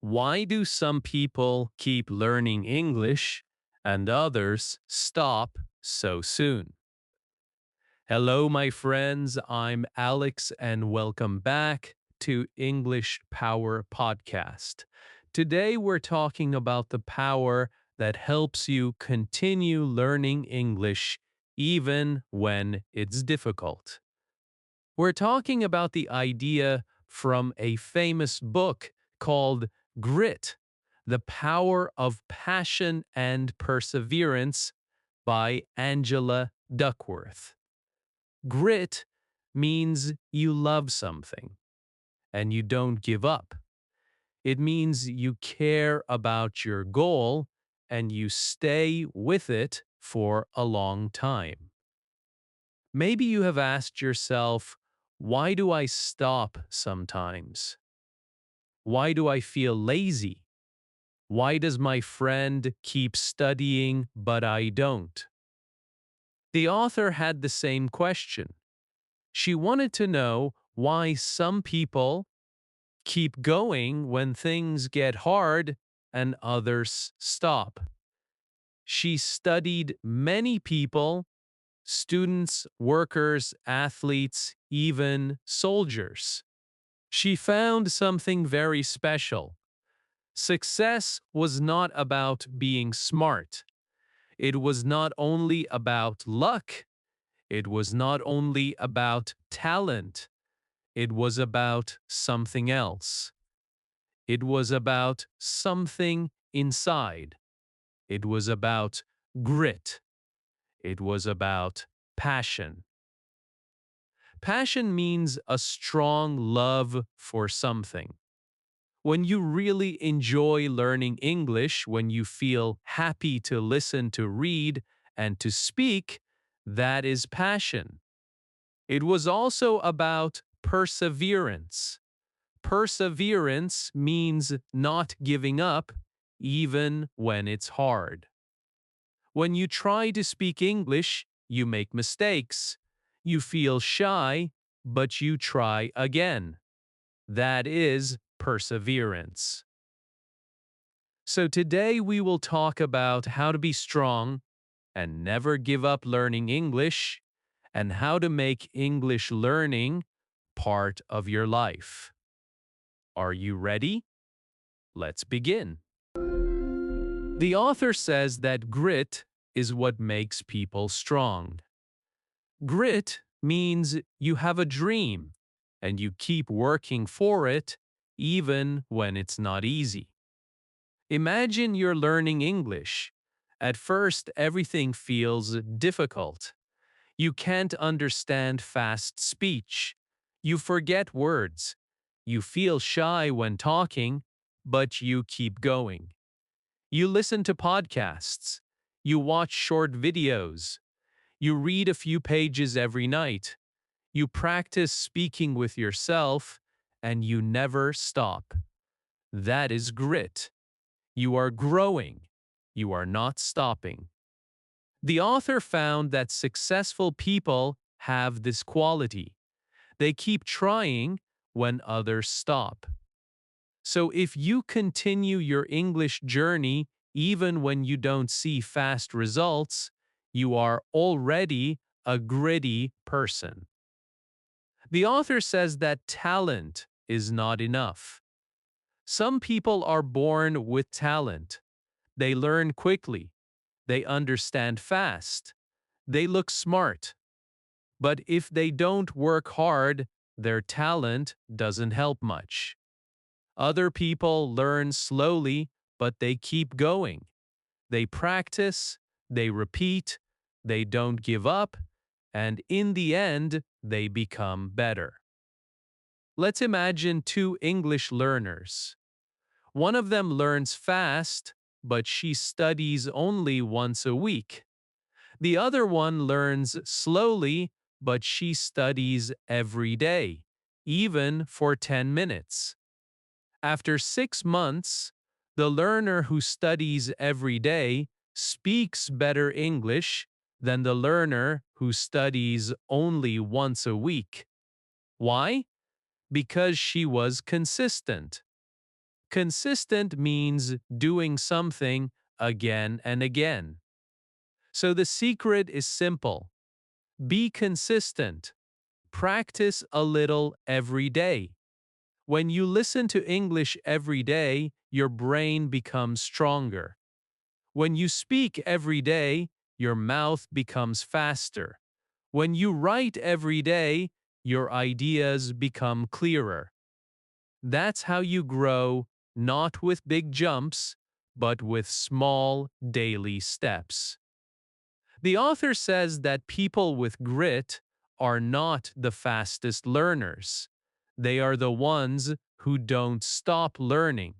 Why do some people keep learning English and others stop so soon? Hello, my friends. I'm Alex, and welcome back to English Power Podcast. Today, we're talking about the power that helps you continue learning English even when it's difficult. We're talking about the idea from a famous book called Grit, The Power of Passion and Perseverance by Angela Duckworth. Grit means you love something and you don't give up. It means you care about your goal and you stay with it for a long time. Maybe you have asked yourself, why do I stop sometimes? Why do I feel lazy? Why does my friend keep studying but I don't? The author had the same question. She wanted to know why some people keep going when things get hard and others stop. She studied many people, students, workers, athletes, even soldiers. She found something very special. Success was not about being smart. It was not only about luck. It was not only about talent. It was about something else. It was about something inside. It was about grit. It was about passion. Passion means a strong love for something. When you really enjoy learning English, when you feel happy to listen, to read, and to speak, that is passion. It was also about perseverance. Perseverance means not giving up, even when it's hard. When you try to speak English, you make mistakes. You feel shy, but you try again. That is perseverance. So today we will talk about how to be strong and never give up learning English and how to make English learning part of your life. Are you ready? Let's begin. The author says that grit is what makes people strong. Grit means you have a dream and you keep working for it even when it's not easy. Imagine you're learning English. At first, everything feels difficult. You can't understand fast speech. You forget words. You feel shy when talking, but you keep going. You listen to podcasts. You watch short videos. You read a few pages every night. You practice speaking with yourself, and you never stop. That is grit. You are growing. You are not stopping. The author found that successful people have this quality. They keep trying when others stop. So if you continue your English journey even when you don't see fast results, you are already a gritty person. The author says that talent is not enough. Some people are born with talent. They learn quickly. They understand fast. They look smart. But if they don't work hard, their talent doesn't help much. Other people learn slowly, but they keep going. They practice, they repeat, they don't give up, and in the end, they become better. Let's imagine two English learners. One of them learns fast, but she studies only once a week. The other one learns slowly, but she studies every day, even for 10 minutes. After 6 months, the learner who studies every day speaks better English than the learner who studies only once a week. Why? Because she was consistent. Consistent means doing something again and again. So the secret is simple. Be consistent. Practice a little every day. When you listen to English every day, your brain becomes stronger. When you speak every day, your mouth becomes faster. When you write every day, your ideas become clearer. That's how you grow, not with big jumps, but with small daily steps. The author says that people with grit are not the fastest learners. They are the ones who don't stop learning.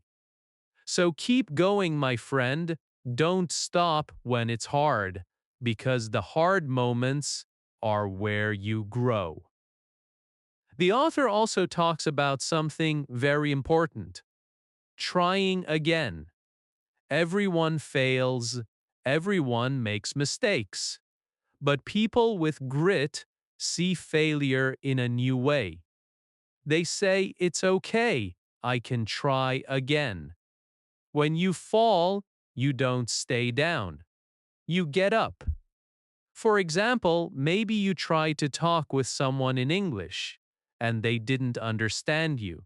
So keep going, my friend. Don't stop when it's hard, because the hard moments are where you grow. The author also talks about something very important: trying again. Everyone fails, everyone makes mistakes. But people with grit see failure in a new way. They say, it's okay, I can try again. When you fall, you don't stay down. You get up. For example, maybe you tried to talk with someone in English and they didn't understand you.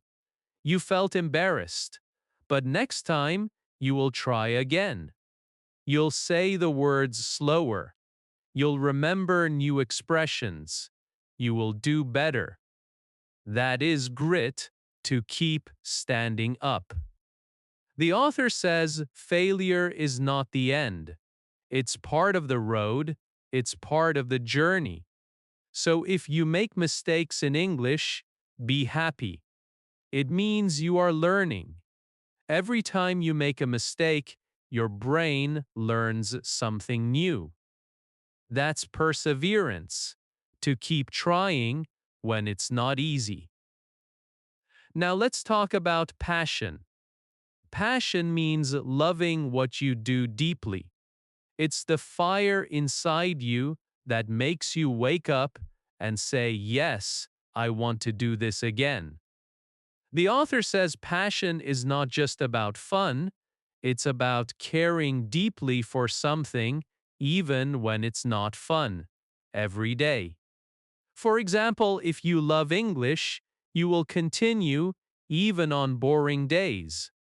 You felt embarrassed. But next time, you will try again. You'll say the words slower. You'll remember new expressions. You will do better. That is grit, to keep standing up. The author says failure is not the end. It's part of the road, it's part of the journey. So if you make mistakes in English, be happy. It means you are learning. Every time you make a mistake, your brain learns something new. That's perseverance, to keep trying when it's not easy. Now let's talk about passion. Passion means loving what you do deeply. It's the fire inside you that makes you wake up and say, yes, I want to do this again. The author says passion is not just about fun, it's about caring deeply for something even when it's not fun, every day. For example, if you love English, you will continue even on boring days,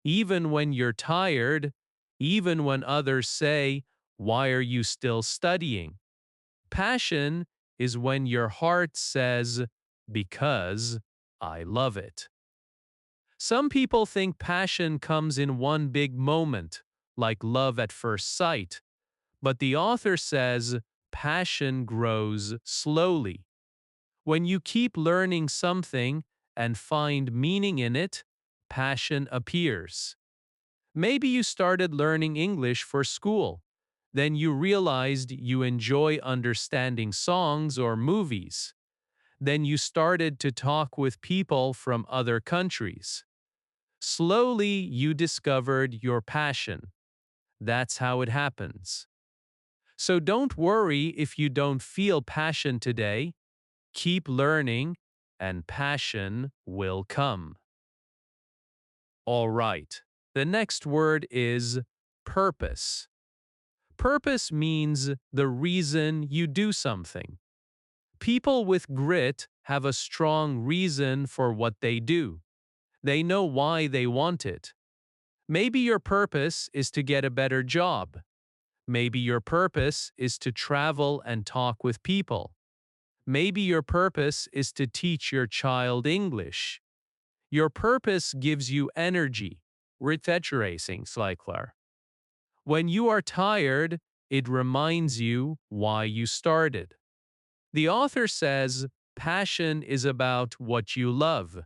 even when you're tired, even when others say, why are you still studying? Passion is when your heart says, because I love it. Some people think passion comes in one big moment, like love at first sight, but the author says passion grows slowly. When you keep learning something and find meaning in it, passion appears. Maybe you started learning English for school. Then you realized you enjoy understanding songs or movies. Then you started to talk with people from other countries. Slowly, you discovered your passion. That's how it happens. So don't worry if you don't feel passion today. Keep learning, and passion will come. All right. The next word is purpose. Purpose means the reason you do something. People with grit have a strong reason for what they do. They know why they want it. Maybe your purpose is to get a better job. Maybe your purpose is to travel and talk with people. Maybe your purpose is to teach your child English. Your purpose gives you energy. Racing. When you are tired, it reminds you why you started. The author says passion is about what you love,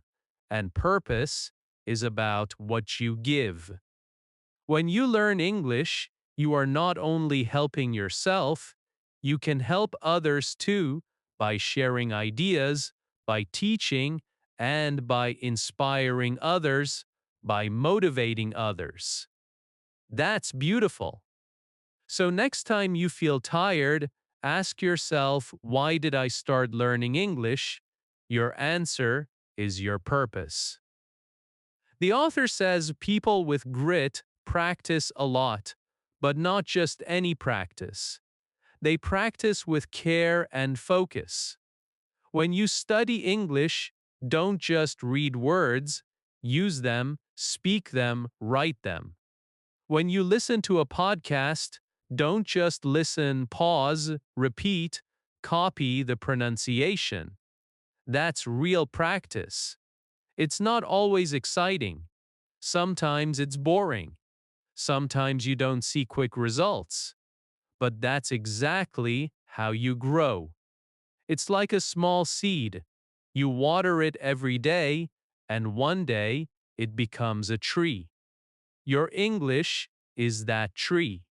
and purpose is about what you give. When you learn English, you are not only helping yourself, you can help others too by sharing ideas, by teaching, and by inspiring others, by motivating others. That's beautiful. So next time you feel tired, ask yourself, why did I start learning English? Your answer is your purpose. The author says people with grit practice a lot, but not just any practice. They practice with care and focus. When you study English, don't just read words, use them, speak them, write them. When you listen to a podcast, don't just listen, pause, repeat, copy the pronunciation. That's real practice. It's not always exciting. Sometimes it's boring. Sometimes you don't see quick results. But that's exactly how you grow. It's like a small seed. You water it every day, and one day it becomes a tree. Your English is that tree.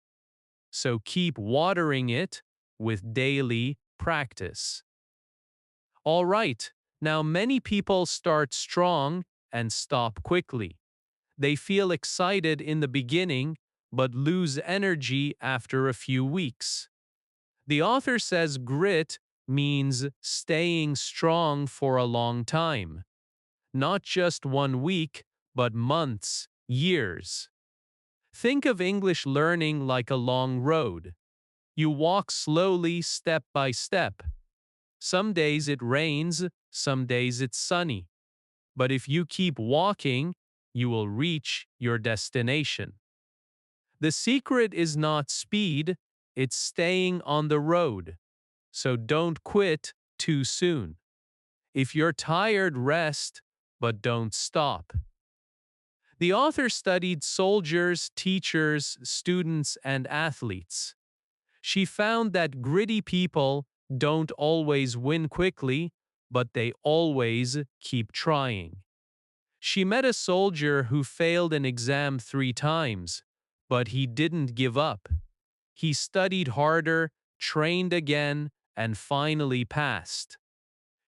So keep watering it with daily practice. All right, now many people start strong and stop quickly. They feel excited in the beginning, but lose energy after a few weeks. The author says grit means staying strong for a long time, not just 1 week, but months, years. Think of English learning like a long road. You walk slowly, step by step. Some days it rains, some days it's sunny. But if you keep walking, you will reach your destination. The secret is not speed, it's staying on the road. So don't quit too soon. If you're tired, rest, but don't stop. The author studied soldiers, teachers, students, and athletes. She found that gritty people don't always win quickly, but they always keep trying. She met a soldier who failed an exam 3 times, but he didn't give up. He studied harder, trained again, and finally passed.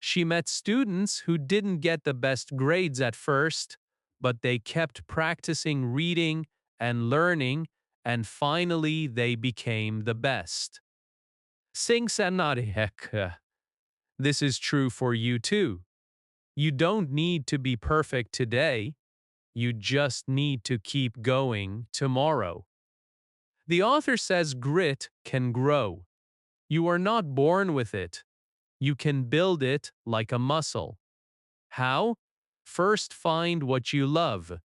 She met students who didn't get the best grades at first, but they kept practicing reading and learning, and finally they became the best. Sing sanarihek. This is true for you too. You don't need to be perfect today. You just need to keep going tomorrow. The author says grit can grow. You are not born with it. You can build it like a muscle. How? First, find what you love.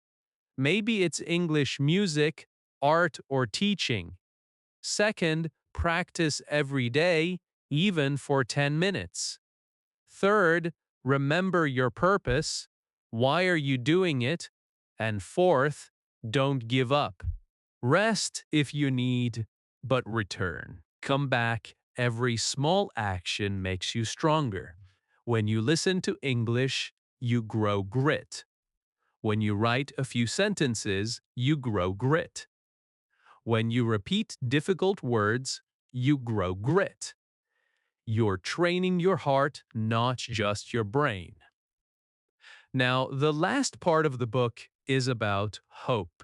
Maybe it's English music, art, or teaching. Second, practice every day, even for 10 minutes. Third, remember your purpose. Why are you doing it? And fourth, don't give up. Rest if you need, but return. Come back. Every small action makes you stronger. When you listen to English, you grow grit. When you write a few sentences, you grow grit. When you repeat difficult words, you grow grit. You're training your heart, not just your brain. Now, the last part of the book is about hope.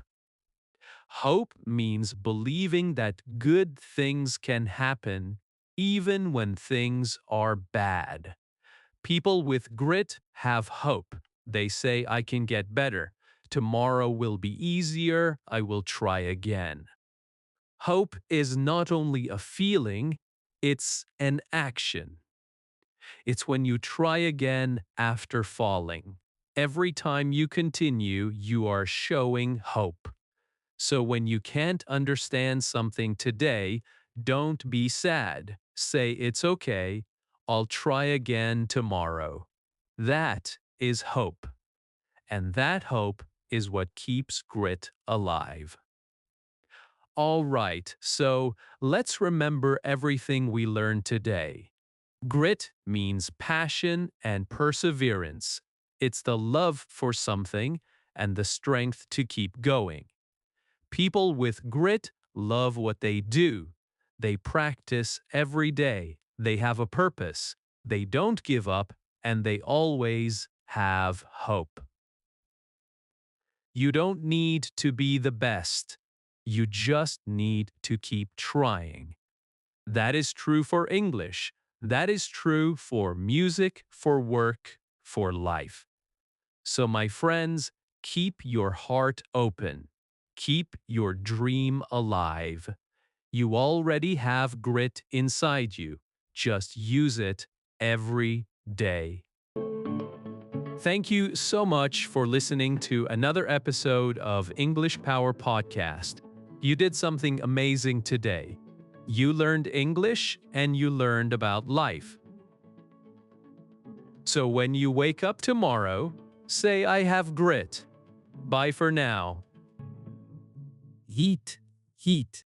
Hope means believing that good things can happen even when things are bad. People with grit have hope. They say, I can get better. Tomorrow will be easier. I will try again. Hope is not only a feeling, it's an action. It's when you try again after falling. Every time you continue, you are showing hope. So when you can't understand something today, don't be sad. Say it's okay. I'll try again tomorrow. That is hope. And that hope is what keeps grit alive. All right, so let's remember everything we learned today. Grit means passion and perseverance. It's the love for something and the strength to keep going. People with grit love what they do. They practice every day. They have a purpose. They don't give up, and they always have hope. You don't need to be the best. You just need to keep trying. That is true for English. That is true for music, for work, for life. So, my friends, Keep your heart open. Keep your dream alive. You already have grit inside you. Just use it every day. Thank you so much for listening to another episode of English Power Podcast. You did something amazing today. You learned English and you learned about life. So when you wake up tomorrow, say, I have grit. Bye for now. Heat, heat.